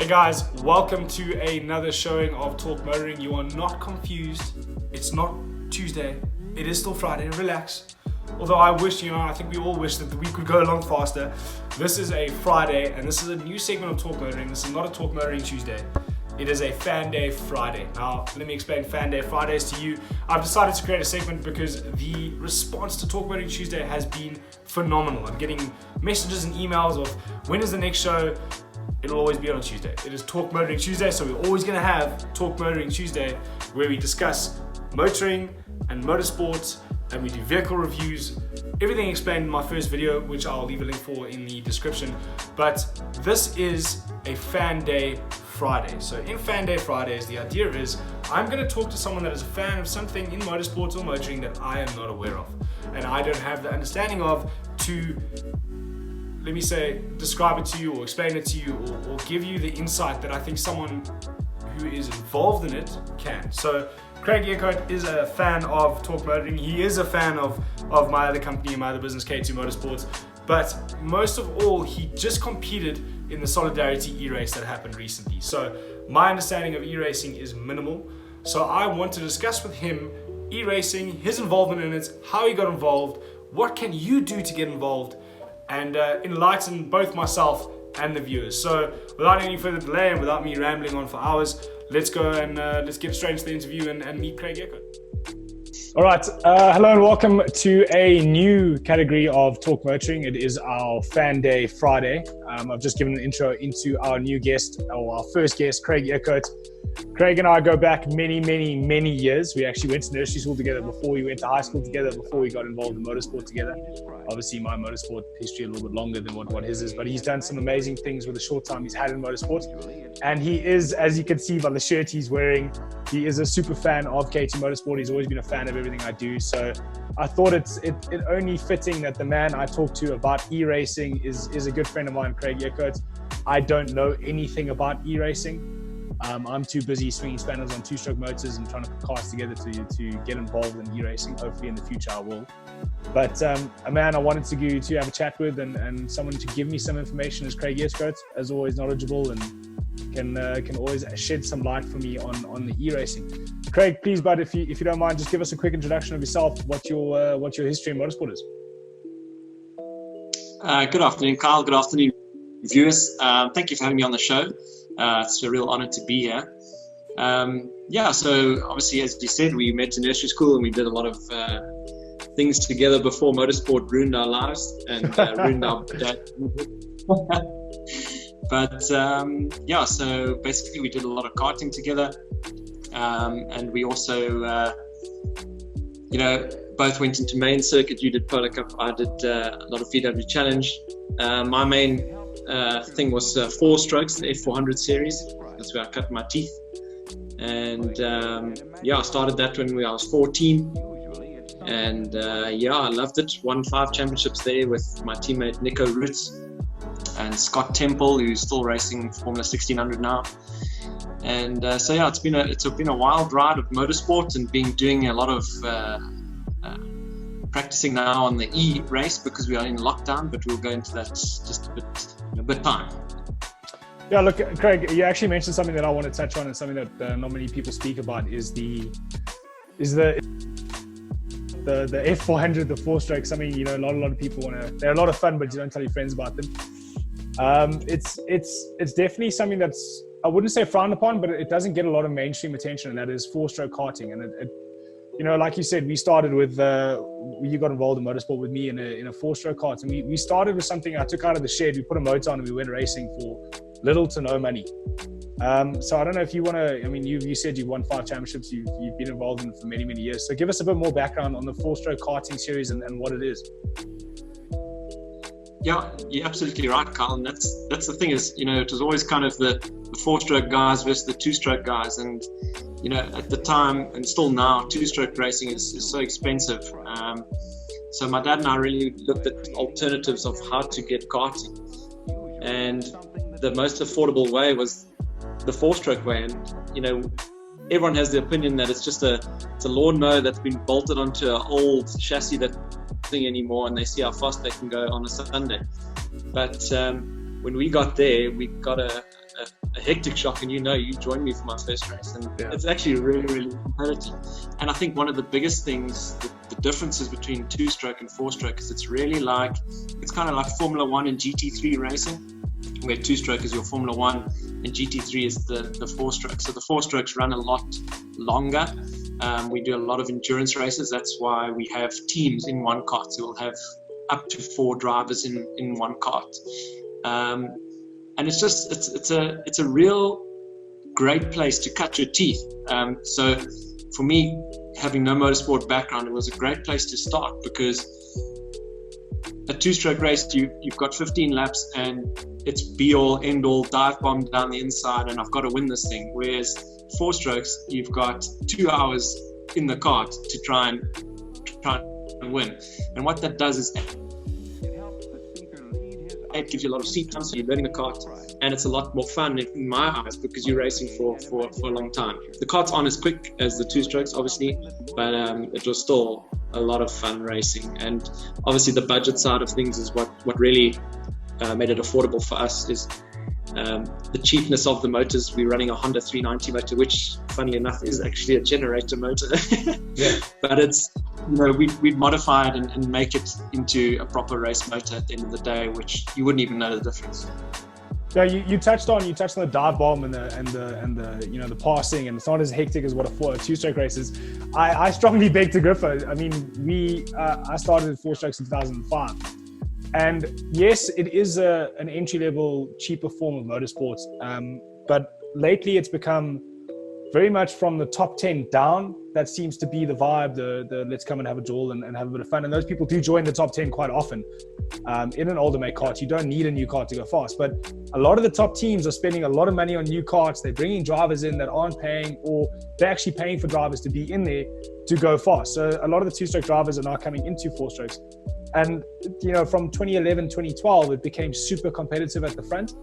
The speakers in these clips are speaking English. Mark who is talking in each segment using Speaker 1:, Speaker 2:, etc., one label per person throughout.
Speaker 1: guys, welcome to another showing of Talk Motoring. You are not confused. It's not Tuesday. It is still Friday. Relax. Although I wish, I think we all wish that the week would go along faster. This is a Friday, and this is a new segment of Talk Motoring. This is not a Talk Motoring Tuesday. It is a Fanday Friday. Now, let me explain Fanday Fridays to you. I've decided to create a segment because the response to Talk Motoring Tuesday has been phenomenal. I'm getting messages and emails of when is the next show. It'll always be on Tuesday. It is Talk Motoring Tuesday, so we're always going to have Talk Motoring Tuesday where we discuss motoring and motorsports, and we do vehicle reviews. Everything explained in my first video, which I'll leave a link for in the description. But this is a Fan Day Friday. So in Fan Day Fridays, the idea is I'm going to talk to someone that is a fan of something in motorsports or motoring that I am not aware of, and I don't have the understanding of to, let me say, describe it to you or explain it to you or give you the insight that I think someone who is involved in it can. So Craig Eekhout is a fan of Talk Motoring. He is a fan of my other company, my other business, K2 Motorsports. But most of all, he just competed in the Solidarity e-race that happened recently. So my understanding of e-racing is minimal. So I want to discuss with him e-racing, his involvement in it, how he got involved, what can you do to get involved, and enlighten both myself and the viewers. So without any further delay and without me rambling on for hours, let's go and let's get straight into the interview and meet Craig Eekhout. All right, hello and welcome to a new category of Talk Motoring. It is our Fan Day Friday. I've just given an intro into our new guest, or our first guest, Craig Eekhout. Craig and I go back many years. We actually went to nursery school together before we went to high school together, before we got involved in motorsport together. Obviously, my motorsport history a little bit longer than what his is, but he's done some amazing things with the short time he's had in motorsport. And he is, as you can see by the shirt he's wearing, he is a super fan of K2 Motorsport. He's always been a fan of everything I do. So I thought it only fitting that the man I talk to about e-racing is a good friend of mine, Craig Eekhout. I don't know anything about e-racing. I'm too busy swinging spanners on two-stroke motors and trying to put cars together to get involved in e-racing. Hopefully in the future I will. But a man I wanted to have a chat with and someone to give me some information is Craig Eekhout, as always knowledgeable and can always shed some light for me on the e-racing. Craig, please, bud, if you don't mind, just give us a quick introduction of yourself, what your history in motorsport is.
Speaker 2: Good afternoon, Kyle. Good afternoon, viewers. Thank you for having me on the show. It's a real honor to be here. So obviously, as you said, we met in nursery school and we did a lot of things together before motorsport ruined our lives and ruined our day. But so basically we did a lot of karting together, and we also, both went into main circuit. You did Polar Cup, I did a lot of VW Challenge. My main thing was 4 strokes, the F400 series. That's where I cut my teeth. And I started that when I was 14. And I loved it. Won 5 championships there with my teammate Nico Ritz and Scott Temple, who's still racing Formula 1600 now. And it's been a wild ride of motorsport and doing a lot of practicing now on the e-race because we are in lockdown, but we'll go into that just a bit time.
Speaker 1: Yeah, look, Craig, you actually mentioned something that I want to touch on and something that not many people speak about is the F400, the 4-stroke. Something a lot of people want to. They're a lot of fun, but you don't tell your friends about them. It's definitely something that's, I wouldn't say frowned upon, but it doesn't get a lot of mainstream attention, and that is 4-stroke karting. And it like you said, we started with you got involved in motorsport with me in a 4-stroke kart, and we started with something I took out of the shed. We put a motor on and we went racing for little to no money. So I don't know if you want to. I mean, you said you won 5 championships. You've been involved in it for many years. So give us a bit more background on the 4-stroke karting series and what it is.
Speaker 2: Yeah, you're absolutely right, Carl. And that's the thing is, it was always kind of the 4-stroke guys versus the 2-stroke guys. And, at the time and still now, 2-stroke racing is so expensive. So my dad and I really looked at alternatives of how to get karting. And the most affordable way was the 4-stroke way. And, everyone has the opinion that it's a lawnmower that's been bolted onto an old chassis that thing anymore, and they see how fast they can go on a Sunday. But when we got there, we got a a hectic shock, and you joined me for my first race, and it's actually really, really competitive. And I think one of the biggest things, the differences between 2-stroke and 4-stroke, is it's kind of like Formula 1 and GT3 racing, where 2-stroke is your Formula 1 and GT3 is the 4-stroke. So the 4-strokes run a lot longer. We do a lot of endurance races. That's why we have teams in one kart. So we'll have up to 4 drivers in one kart. And it's a real great place to cut your teeth. So for me, having no motorsport background, it was a great place to start, because a 2-stroke race, you've got 15 laps and it's be all end all, dive bomb down the inside, and I've got to win this thing. Whereas 4 strokes, you've got 2 hours in the kart to try and win. And what that does is it gives you a lot of seat time, so you're learning the kart, and it's a lot more fun in my eyes, because you're racing for a long time. The karts aren't as quick as the 2 strokes, obviously, but it was still a lot of fun racing. And obviously the budget side of things is what really made it affordable for us, is the cheapness of the motors. We're running a Honda 390 motor, which funnily enough is actually a generator motor. But it's, we'd modify it and make it into a proper race motor at the end of the day, which you wouldn't even know the difference.
Speaker 1: Yeah, you touched on the dive bomb and the passing, and it's not as hectic as what a 2-stroke race is. I strongly beg to differ. I mean, I started at 4 strokes in 2005, and yes, it is an entry-level, cheaper form of motorsports. But lately, it's become very much from the top 10 down. That seems to be the vibe. The let's come and have a duel and have a bit of fun. And those people do join the top 10 quite often. In an older make kart, you don't need a new kart to go fast, but a lot of the top teams are spending a lot of money on new karts. They're bringing drivers in that aren't paying, or they're actually paying for drivers to be in there to go fast. So a lot of the 2-stroke drivers are now coming into 4 strokes. And, from 2011, 2012, it became super competitive at the front.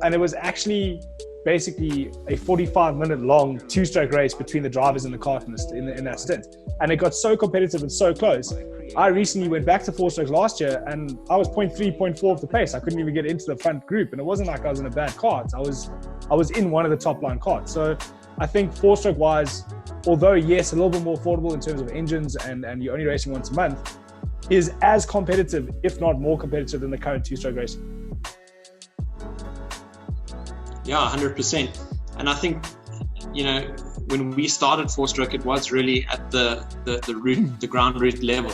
Speaker 1: And it was actually basically a 45-minute long 2-stroke race between the drivers and the kart in that stint. And it got so competitive and so close. I recently went back to 4 strokes last year, and I was 0.3, 0.4 of the pace. I couldn't even get into the front group, and it wasn't like I was in a bad kart. I was in one of the top line karts. So I think 4-stroke wise, although yes, a little bit more affordable in terms of engines, and you're only racing once a month, is as competitive, if not more competitive, than the current 2-stroke race.
Speaker 2: Yeah, 100%. And I think, when we started 4-stroke, it was really at the root, the ground root level.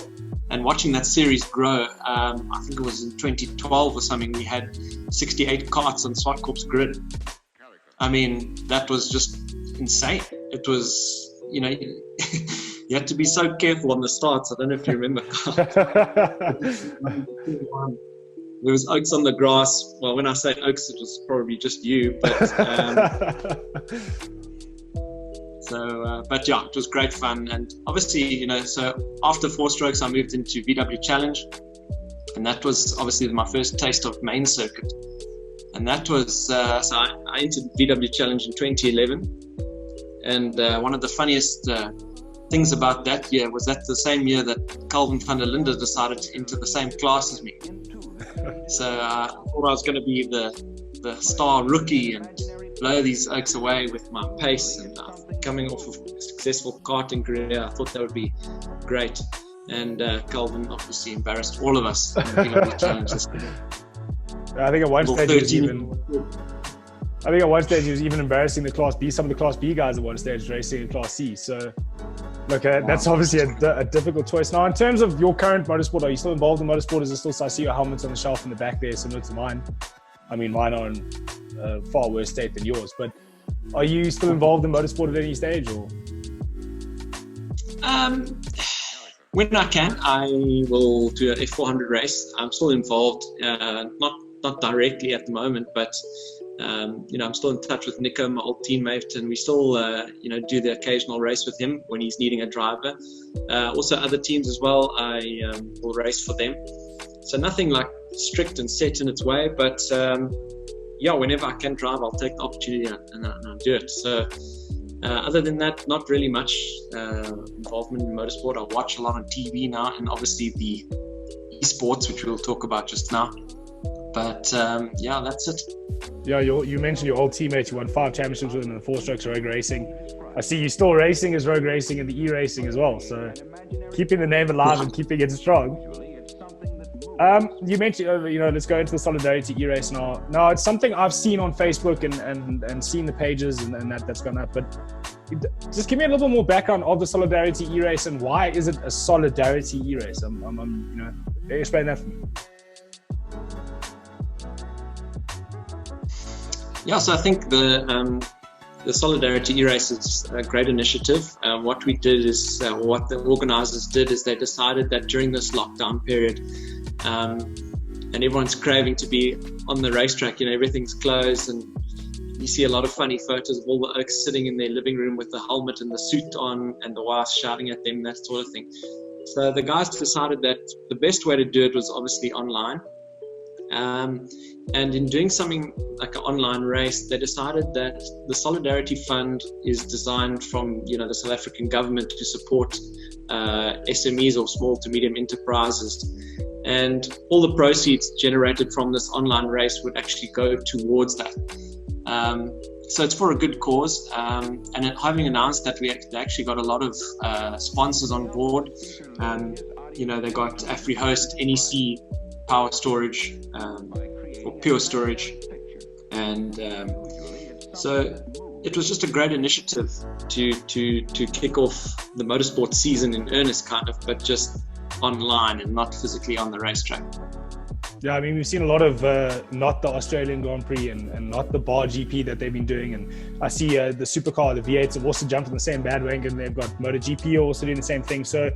Speaker 2: And watching that series grow, I think it was in 2012 or something, we had 68 karts on Swartkorp's grid. I mean, that was just insane. It was, you had to be so careful on the starts. I don't know if you remember. There was oaks on the grass. Well, when I say oaks, it was probably just you. But but yeah, it was great fun. And obviously, so after 4 strokes, I moved into VW Challenge, and that was obviously my first taste of main circuit. And that was so I entered VW Challenge in 2011. And one of the funniest things about that year was that the same year that Calvin van der Linde decided to enter the same class as me. So I thought I was going to be the star rookie and blow these oaks away with my pace, and coming off of a successful karting career, I thought that would be great. And Calvin obviously embarrassed all of us in the VW challenges.
Speaker 1: I think at one stage he was even embarrassing the Class B, some of the Class B guys at one stage racing in Class C. So look, that's obviously a difficult choice. Now, in terms of your current motorsport, are you still involved in motorsport? Is it still, so I see your helmets on the shelf in the back there, similar to mine. I mean, mine are in a far worse state than yours, but are you still involved in motorsport at any stage? Or?
Speaker 2: When I can, I will do a F400 race. I'm still involved, not directly at the moment, but I'm still in touch with Nico, my old teammate, and we still, do the occasional race with him when he's needing a driver. Also other teams as well, I will race for them. So nothing like strict and set in its way, but whenever I can drive, I'll take the opportunity and I'll do it. So other than that, not really much involvement in motorsport. I watch a lot on TV now, and obviously the esports, which we'll talk about just now. But that's it.
Speaker 1: Yeah, you mentioned your old teammate. You won 5 championships with him in the 4-strokes rogue racing. I see you still racing as rogue racing and the e-racing as well. So keeping the name alive and keeping it strong. You mentioned, let's go into the Solidarity e-race now. Now, it's something I've seen on Facebook and seen the pages and that's gone up. But just give me a little bit more background of the Solidarity e-race and why is it a Solidarity e-race? Explain that for me.
Speaker 2: Yeah, so I think the Solidarity e-race is a great initiative. What we did is, what the organizers did is they decided that during this lockdown period, and everyone's craving to be on the racetrack, everything's closed and you see a lot of funny photos of all the oaks sitting in their living room with the helmet and the suit on and the wife shouting at them, that sort of thing. So the guys decided that the best way to do it was obviously online. And in doing something like an online race, they decided that the Solidarity Fund is designed from, the South African government to support SMEs or small to medium enterprises. And all the proceeds generated from this online race would actually go towards that. So it's for a good cause. And having announced that, they actually got a lot of sponsors on board. They got AfriHost, NEC, Power Storage, or Pure Storage. And so it was just a great initiative to kick off the motorsport season in earnest, kind of, but just online and not physically on the racetrack.
Speaker 1: Yeah, I mean, we've seen a lot of not the Australian Grand Prix and not the Bar GP that they've been doing. And I see the supercar, the V8s have also jumped on the same bandwagon. They've got MotoGP also doing the same thing. So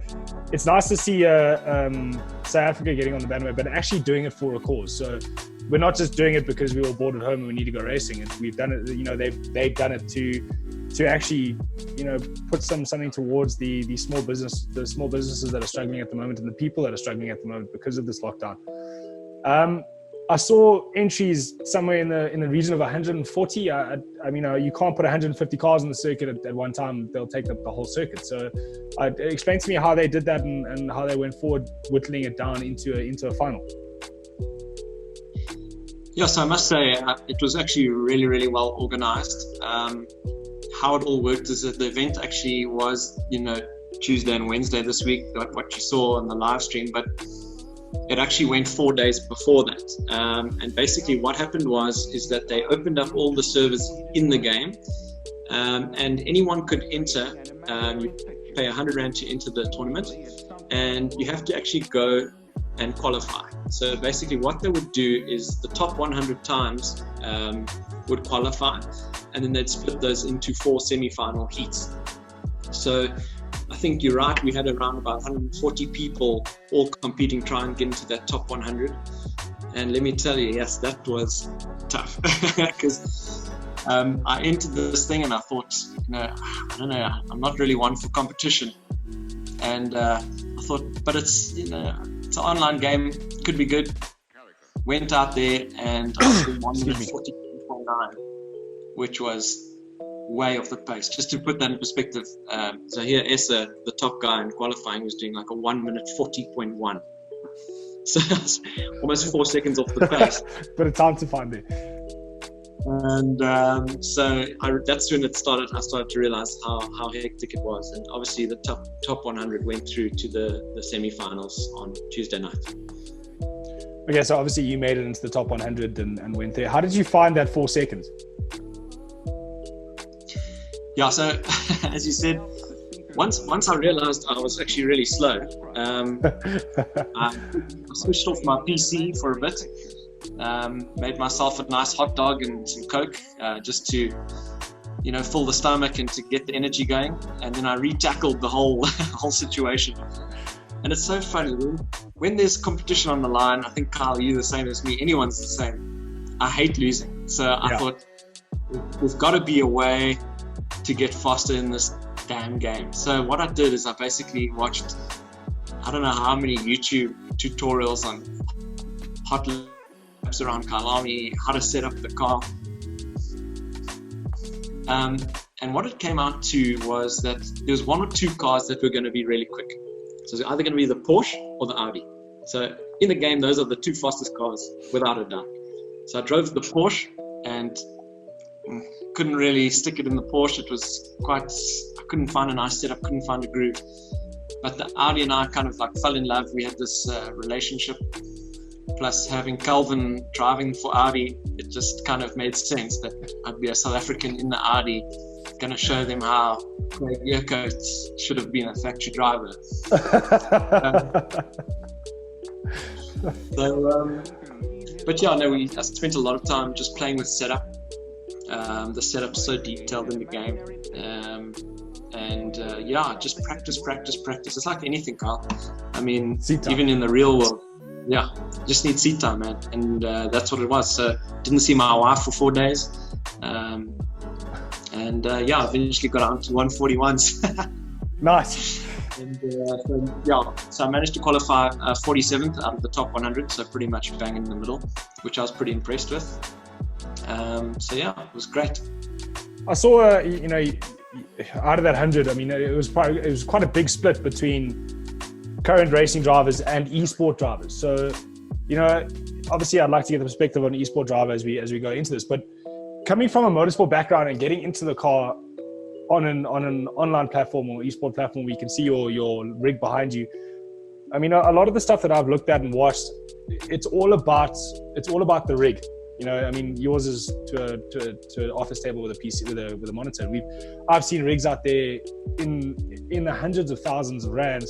Speaker 1: it's nice to see South Africa getting on the bandwagon, but actually doing it for a cause. So we're not just doing it because we were bored at home and we need to go racing. And we've done it, they've done it to actually, put something towards the small businesses that are struggling at the moment and the people that are struggling at the moment because of this lockdown. I saw entries somewhere in the region of 140. I mean, you can't put 150 cars on the circuit at one time. They'll take up the whole circuit. So explain to me how they did that and how they went forward, whittling it down into a final.
Speaker 2: Yes, I must say it was actually really, really well organized. How it all worked is that the event actually was, Tuesday and Wednesday this week, like what you saw on the live stream, but it actually went 4 days before that. And basically what happened is that they opened up all the servers in the game, and anyone could enter. You pay 100 Rand to enter the tournament, and you have to actually go and qualify. So basically what they would do is the top 100 times would qualify, and then they'd split those into 4 semi-final heats. So I think you're right, we had around about 140 people all competing, trying to get into that top 100. And let me tell you, yes, that was tough. Because I entered this thing and I thought, I don't know, I'm not really one for competition. And I thought, but it's an online game, could be good. Went out there and I was in 1 minute 42.9, which was way off the pace. Just to put that in perspective, so here Essa, the top guy in qualifying, was doing like a 1 minute 40.1. So that's almost 4 seconds off the pace.
Speaker 1: Bit of time to find it.
Speaker 2: And that's when it started. I started to realize how hectic it was. And obviously the top 100 went through to the semi-finals on Tuesday night.
Speaker 1: Okay, so obviously you made it into the top 100 and went there. How did you find that 4 seconds?
Speaker 2: Yeah, so as you said, once I realized I was actually really slow, I switched off my PC for a bit, made myself a nice hot dog and some Coke, just to, fill the stomach and to get the energy going. And then I re-tackled the whole situation. And it's so funny, when there's competition on the line, I think, Kyle, you're the same as me, anyone's the same. I hate losing. So I thought, there's got to be a way to get faster in this damn game. So what I did is I basically watched, I don't know how many YouTube tutorials on hot laps around Kyalami, how to set up the car. And what it came out to was that there was 1 or 2 cars that were going to be really quick. So it's either going to be the Porsche or the Audi. So in the game, those are the 2 fastest cars without a doubt. So I drove the Porsche and couldn't really stick it in the Porsche. It was I couldn't find a nice setup, couldn't find a groove. But the Audi and I kind of like fell in love. We had this relationship. Plus having Calvin driving for Audi, it just kind of made sense that I'd be a South African in the Audi, going to show them how Craig Eekhout should have been a factory driver. But yeah, no, I spent a lot of time just playing with setup. The setup's so detailed in the game. Just practice. It's like anything, Carl. I mean, even in the real world, just need seat time, man. And that's what it was. So didn't see my wife for 4 days. Eventually got out to 141s.
Speaker 3: Nice.
Speaker 2: And so I managed to qualify 47th out of the top 100, so pretty much bang in the middle, which I was pretty impressed with. It was great.
Speaker 3: I saw, out of that 100, I mean, it was quite a big split between current racing drivers and esport drivers. So, obviously I'd like to get the perspective on an esport driver as we go into this, but coming from a motorsport background and getting into the car on an online platform or esport platform where you can see your rig behind you. I mean, a lot of the stuff that I've looked at and watched, it's all about the rig. I mean, yours is to an office table with a PC with a monitor. I've seen rigs out there in the hundreds of thousands of rands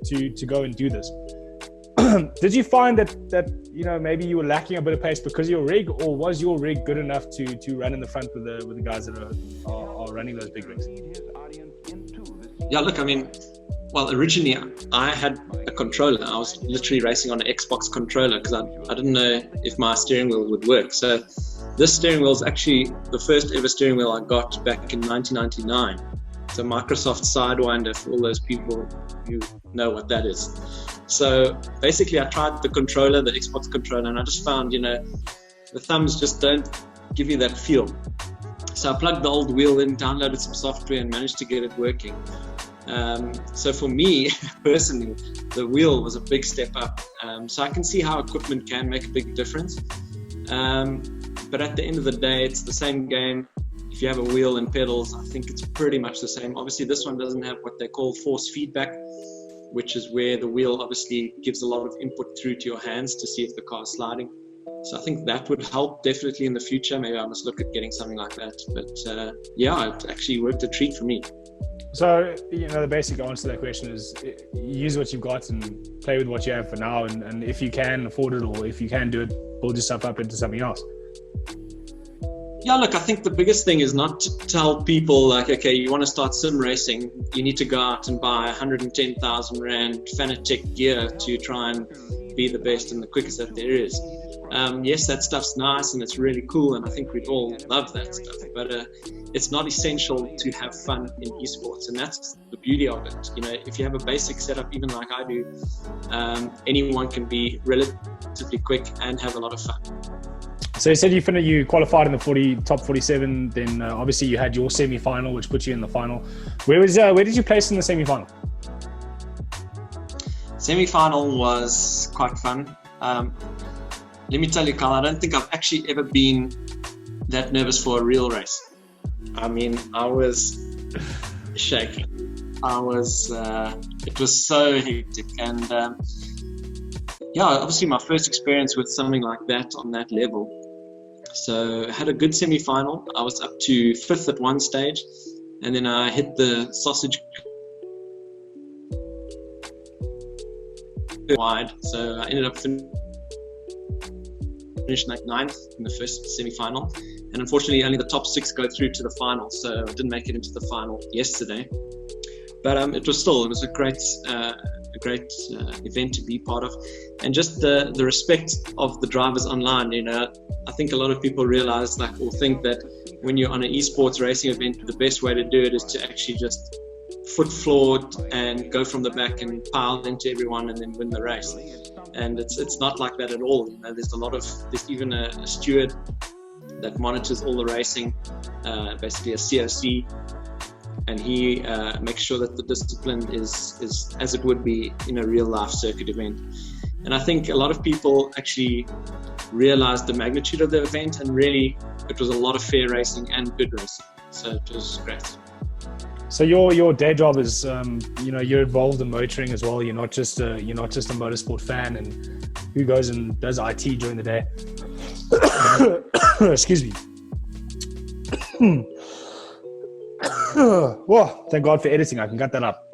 Speaker 3: to go and do this. Did you find that maybe you were lacking a bit of pace because of your rig, or was your rig good enough to run in the front with the guys that are running those big rigs?
Speaker 2: Yeah, look, I mean, well, originally I had a controller. I was literally racing on an Xbox controller because I didn't know if my steering wheel would work. So this steering wheel is actually the first ever steering wheel I got back in 1999. It's a Microsoft Sidewinder for all those people who know what that is. So basically I tried the controller, the Xbox controller, and I just found, the thumbs just don't give you that feel. So I plugged the old wheel in, downloaded some software and managed to get it working. So for me personally, the wheel was a big step up. So I can see how equipment can make a big difference. But at the end of the day, it's the same game. If you have a wheel and pedals, I think it's pretty much the same. Obviously, this one doesn't have what they call force feedback, which is where the wheel obviously gives a lot of input through to your hands to see if the car is sliding. So I think that would help definitely in the future. Maybe I must look at getting something like that. But it actually worked a treat for me.
Speaker 3: So, the basic answer to that question is use what you've got and play with what you have for now. And if you can afford it, or if you can do it, build yourself up into something else.
Speaker 2: Yeah, look, I think the biggest thing is not to tell people like, okay, you want to start sim racing, you need to go out and buy 110,000 Rand Fanatec gear to try and be the best and the quickest that there is. Yes, that stuff's nice and it's really cool, and I think we'd all love that stuff, but it's not essential to have fun in esports, and that's the beauty of it. If you have a basic setup, even like I do, anyone can be relatively quick and have a lot of fun.
Speaker 3: So you said you qualified in the top 47, then obviously you had your semi-final, which put you in the final. Where did you place in the semi-final?
Speaker 2: Semi-final was quite fun. Let me tell you, Carl, I don't think I've actually ever been that nervous for a real race. I mean, I was shaking. It was so hectic. And obviously my first experience with something like that on that level. So I had a good semi-final. I was up to 5th at one stage, and then I hit the sausage wide. So I ended up finishing like 9th in the first semi-final. And unfortunately, only the top 6 go through to the final. So I didn't make it into the final yesterday. But it was a great event to be part of, and just the respect of the drivers online. I think a lot of people realize or think that when you're on an esports racing event, the best way to do it is to actually just foot floored and go from the back and pile into everyone and then win the race. And it's not like that at all. There's even a steward that monitors all the racing, basically a COC. And he makes sure that the discipline is as it would be in a real life circuit event. And I think a lot of people actually realized the magnitude of the event, and really it was a lot of fair racing and good racing. So it was great.
Speaker 3: So your day job is, you're involved in motoring as well. You're not just a motorsport fan and who goes and does IT during the day. Excuse me. Well, thank God for editing. I can cut that up.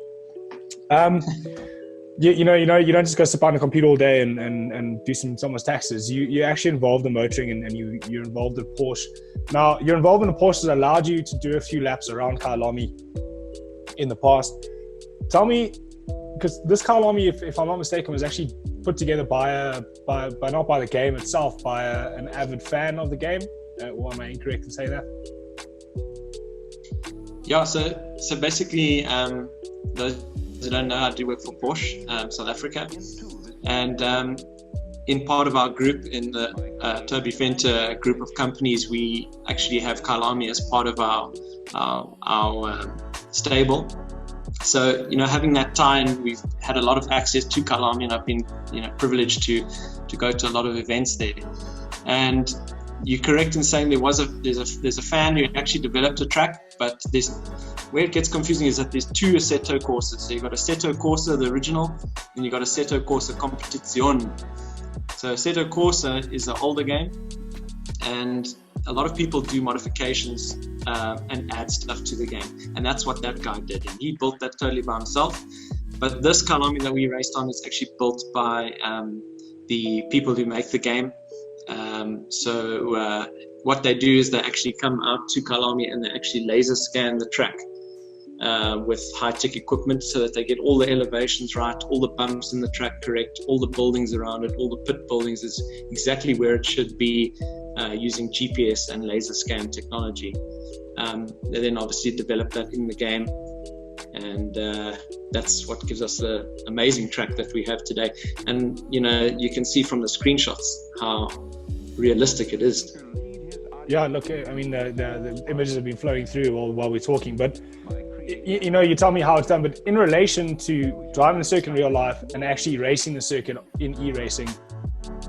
Speaker 3: You don't just go sit behind a computer all day and do someone's taxes. You're actually involved in motoring and you're involved in Porsche. Now, your involvement in Porsche has allowed you to do a few laps around Kyalami in the past. Tell me, because this Kyalami, if I'm not mistaken, was actually put together by not by the game itself, by an avid fan of the game. Or am I incorrect in saying that?
Speaker 2: Yeah, so basically, those who don't know, I do work for Porsche, South Africa, and in part of our group, in the Toby Venter group of companies, we actually have Kyalami as part of our stable. So, having that tie-in, we've had a lot of access to Kyalami, and I've been, privileged to go to a lot of events there. And you're correct in saying there's a fan who actually developed a track, but where it gets confusing is that there's two Assetto courses. So you've got Assetto Corsa, the original, and you've got Assetto Corsa Competizione. So Assetto Corsa is an older game, and a lot of people do modifications and add stuff to the game, and that's what that guy did, and he built that totally by himself. But this Kyalami that we raced on is actually built by the people who make the game. So what they do is they actually come out to Kyalami and they actually laser scan the track with high-tech equipment so that they get all the elevations right, all the bumps in the track correct, all the buildings around it, all the pit buildings is exactly where it should be, using GPS and laser scan technology. They then obviously develop that in the game, and that's what gives us the amazing track that we have today. And you can see from the screenshots how realistic it is.
Speaker 3: Yeah, look, I mean, the images have been flowing through while we're talking, but you tell me how it's done, but in relation to driving the circuit in real life and actually racing the circuit in e-racing,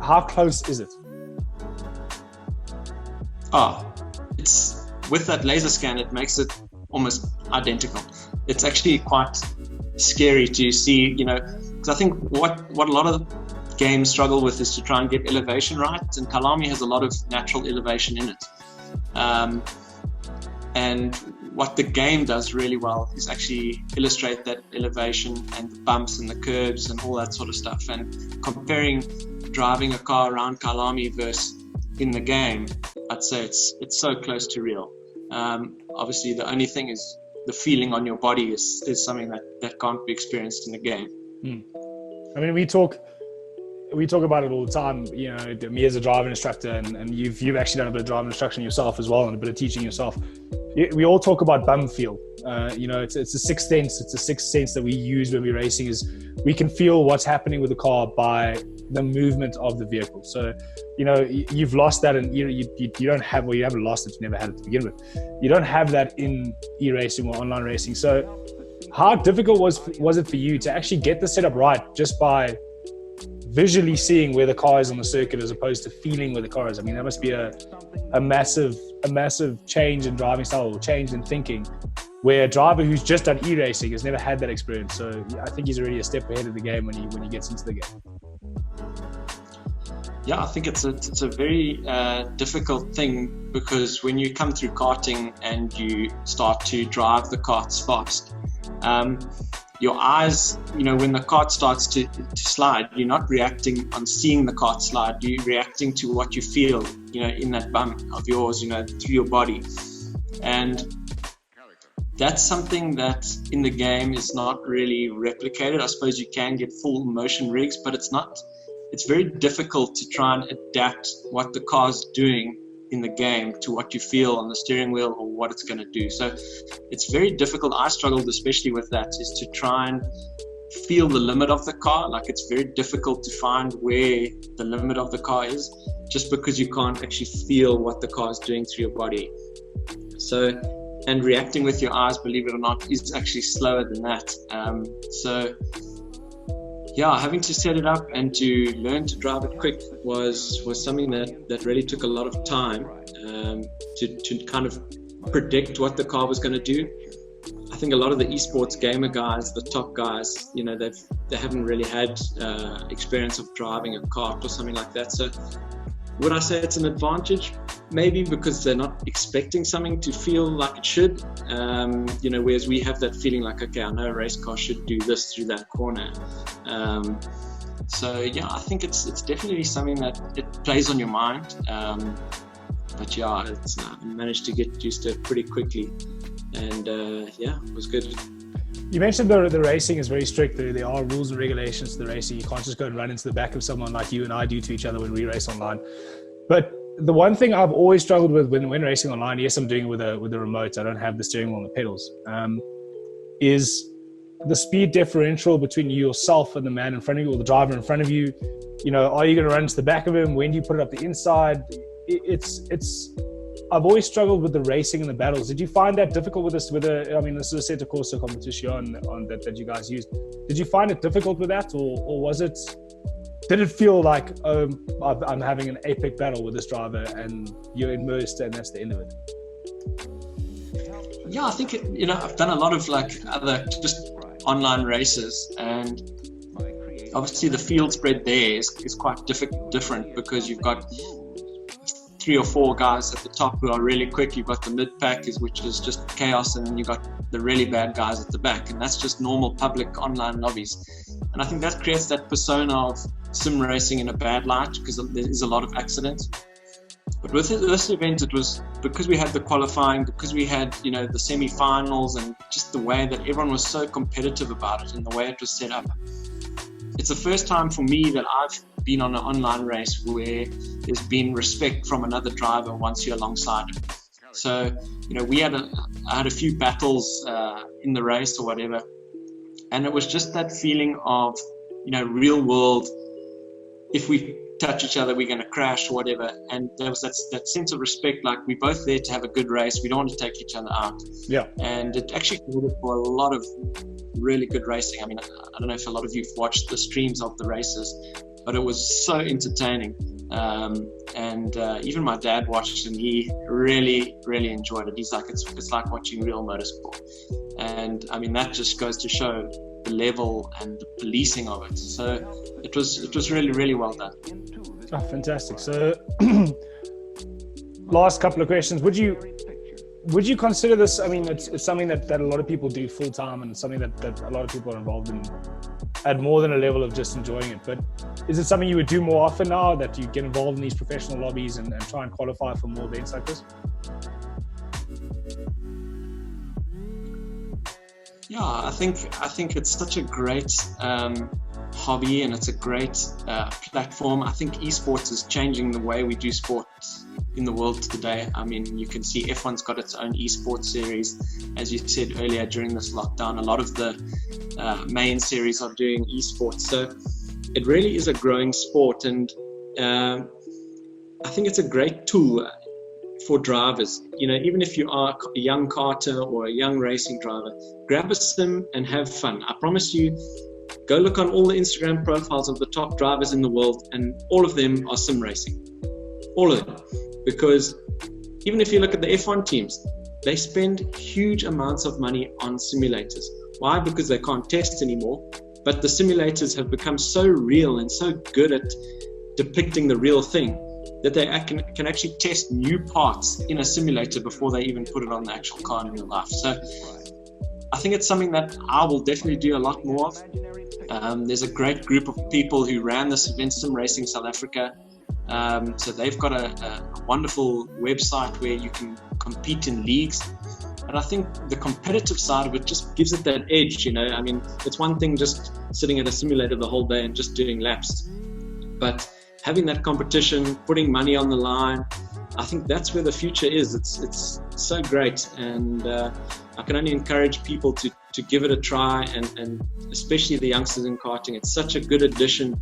Speaker 3: how close is it?
Speaker 2: It's with that laser scan, it makes it almost identical. It's actually quite scary to see, because I think what a lot of games struggle with is to try and get elevation right, and Kyalami has a lot of natural elevation in it. And what the game does really well is actually illustrate that elevation and the bumps and the curves and all that sort of stuff. And comparing driving a car around Kyalami versus in the game, I'd say it's so close to real. Obviously, the only thing is the feeling on your body is something that can't be experienced in the game.
Speaker 3: I mean, we talk about it all the time, me as a driving instructor, and you've actually done a bit of driving instruction yourself as well, and a bit of teaching yourself. We all talk about bum feel. It's a sixth sense. It's a sixth sense that we use when we're racing, is we can feel what's happening with the car by the movement of the vehicle. So, you've lost that, and you don't have, well, you haven't lost it, you never had it to begin with. You don't have that in e-racing or online racing. So how difficult was it for you to actually get the setup right just by visually seeing where the car is on the circuit as opposed to feeling where the car is? I mean, that must be a massive change in driving style, or change in thinking, where a driver who's just done e-racing has never had that experience. So I think he's already a step ahead of the game when he gets into the game.
Speaker 2: Yeah, I think it's a very difficult thing, because when you come through karting and you start to drive the karts fast, your eyes, when the kart starts to slide, you're not reacting on seeing the kart slide. You're reacting to what you feel, in that bump of yours, through your body. And that's something that in the game is not really replicated. I suppose you can get full motion rigs, but it's not. It's very difficult to try and adapt what the car's doing in the game to what you feel on the steering wheel or what it's going to do. So it's very difficult. I struggled especially with that, is to try and feel the limit of the car. Like, it's very difficult to find where the limit of the car is, just because you can't actually feel what the car is doing through your body. So, and reacting with your eyes, believe it or not, is actually slower than that. having to set it up and to learn to drive it quick was something that really took a lot of time to kind of predict what the car was going to do. I think a lot of the esports gamer guys, the top guys, they haven't really had experience of driving a kart or something like that. So would I say it's an advantage? Maybe, because they're not expecting something to feel like it should. Whereas we have that feeling like, okay, I know a race car should do this through that corner. I think it's definitely something that it plays on your mind. But yeah, I managed to get used to it pretty quickly. And it was good.
Speaker 3: You mentioned the racing is very strict. There are rules and regulations to the racing. You can't just go and run into the back of someone like you and I do to each other when we race online. But the one thing I've always struggled with when racing online, yes, I'm doing it with a remote. I don't have the steering wheel and the pedals. Is the speed differential between yourself and the man in front of you, or the driver in front of you. Are you going to run into the back of him? When do you put it up the inside? I've always struggled with the racing and the battles. Did you find that difficult with this? This is a set of course competition on that you guys used. Did you find it difficult with that, or was it? Did it feel like I'm having an epic battle with this driver and you're immersed and that's the end of it?
Speaker 2: Yeah, I think I've done a lot of other just online races, and obviously the field spread there is quite different because you've got 3 or 4 guys at the top who are really quick. You've got the mid pack, which is just chaos, and then you've got the really bad guys at the back, and that's just normal public online lobbies. And I think that creates that persona of sim racing in a bad light because there is a lot of accidents. But with this event, it was because we had the qualifying, because we had the semi-finals, and just the way that everyone was so competitive about it and the way it was set up. It's the first time for me that I've been on an online race where there's been respect from another driver once you're alongside him. So, I had a few battles in the race or whatever, and it was just that feeling of, real world, if we touch each other, we're going to crash or whatever. And there was that sense of respect, like we're both there to have a good race. We don't want to take each other out. Yeah. And it actually created for a lot of really good racing. I mean, I don't know if a lot of you've watched the streams of the races, but it was so entertaining. Even my dad watched and he really, really enjoyed it. He's like, it's like watching real motorsport. And I mean, that just goes to show the level and the policing of it. So it was really, really well done.
Speaker 3: Oh, fantastic. So last couple of questions. Would you consider this, I mean, it's something that a lot of people do full time, and something that a lot of people are involved in at more than a level of just enjoying it. But is it something you would do more often now, that you get involved in these professional lobbies and try and qualify for more events like this?
Speaker 2: Yeah, I think it's such a great hobby, and it's a great platform. I think esports is changing the way we do sport in the world today. I mean, you can see F1's got its own esports series. As you said earlier, during this lockdown, a lot of the main series are doing esports. So it really is a growing sport, and I think it's a great tool for drivers. Even if you are a young karter or a young racing driver, grab a sim and have fun. I promise you, go look on all the Instagram profiles of the top drivers in the world, and all of them are sim racing. All of them. Because even if you look at the F1 teams, they spend huge amounts of money on simulators. Why? Because they can't test anymore. But the simulators have become so real and so good at depicting the real thing that they can actually test new parts in a simulator before they even put it on the actual car in real life. So I think it's something that I will definitely do a lot more of. There's a great group of people who ran this event, Sim Racing South Africa. So they've got a wonderful website where you can compete in leagues. And I think the competitive side of it just gives it that edge, I mean, it's one thing just sitting at a simulator the whole day and just doing laps. But having that competition, putting money on the line, I think that's where the future is. It's so great, and I can only encourage people to give it a try, and especially the youngsters in karting. It's such a good addition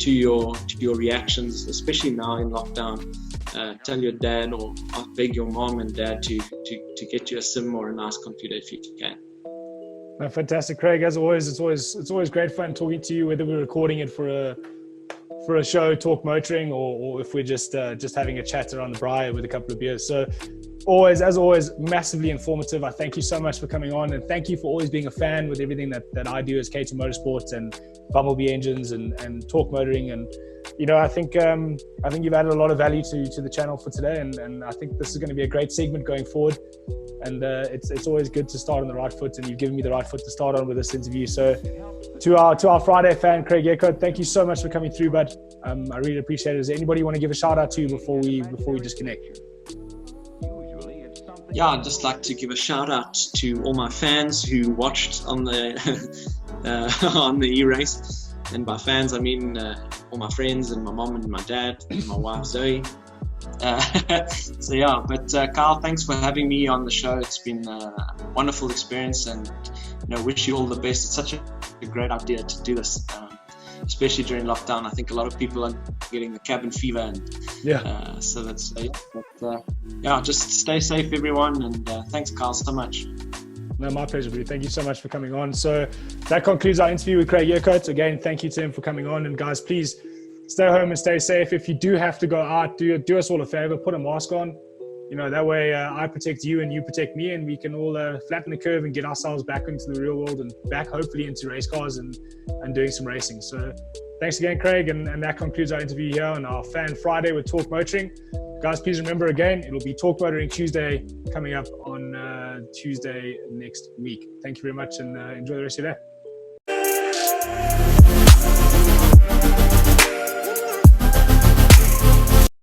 Speaker 2: to your reactions, especially now in lockdown. Tell your dad, or beg your mom and dad to get you a sim or a nice computer if you can.
Speaker 3: No, fantastic, Craig. As always, it's always great fun talking to you, whether we're recording it for a show, Talk Motoring, or if we're just having a chat around the braai with a couple of beers. So as always, massively informative. I thank you so much for coming on, and thank you for always being a fan with everything that I do as K2 Motorsports and Bumblebee Engines and Talk Motoring. And I think you've added a lot of value to the channel for today, and I think this is going to be a great segment going forward. And it's always good to start on the right foot, and you've given me the right foot to start on with this interview. So to our Friday fan, Craig Eekhout, thank you so much for coming through, bud. I really appreciate it. Is there anybody you want to give a shout out to before we disconnect?
Speaker 2: Yeah, I'd just like to give a shout out to all my fans who watched on the on the e-race. And by fans, I mean all my friends and my mom and my dad and my wife Zoe. So yeah, but Carl, thanks for having me on the show. It's been a wonderful experience, and wish you all the best. It's such a great idea to do this, especially during lockdown. I think a lot of people are getting the cabin fever, and so that's just stay safe, everyone, and thanks, Carl, so much.
Speaker 3: No, my pleasure, Bruce. Thank you so much for coming on. So that concludes our interview with Craig Eekhout. Again, thank you to him for coming on, and guys, please stay home and stay safe. If you do have to go out, do us all a favor, put a mask on. That way I protect you and you protect me, and we can all flatten the curve and get ourselves back into the real world and back hopefully into race cars and doing some racing. So thanks again, Craig. And that concludes our interview here on our Fan Friday with Talk Motoring. Guys, please remember again, it'll be Talk Motoring Tuesday coming up on Tuesday next week. Thank you very much, and enjoy the rest of your day.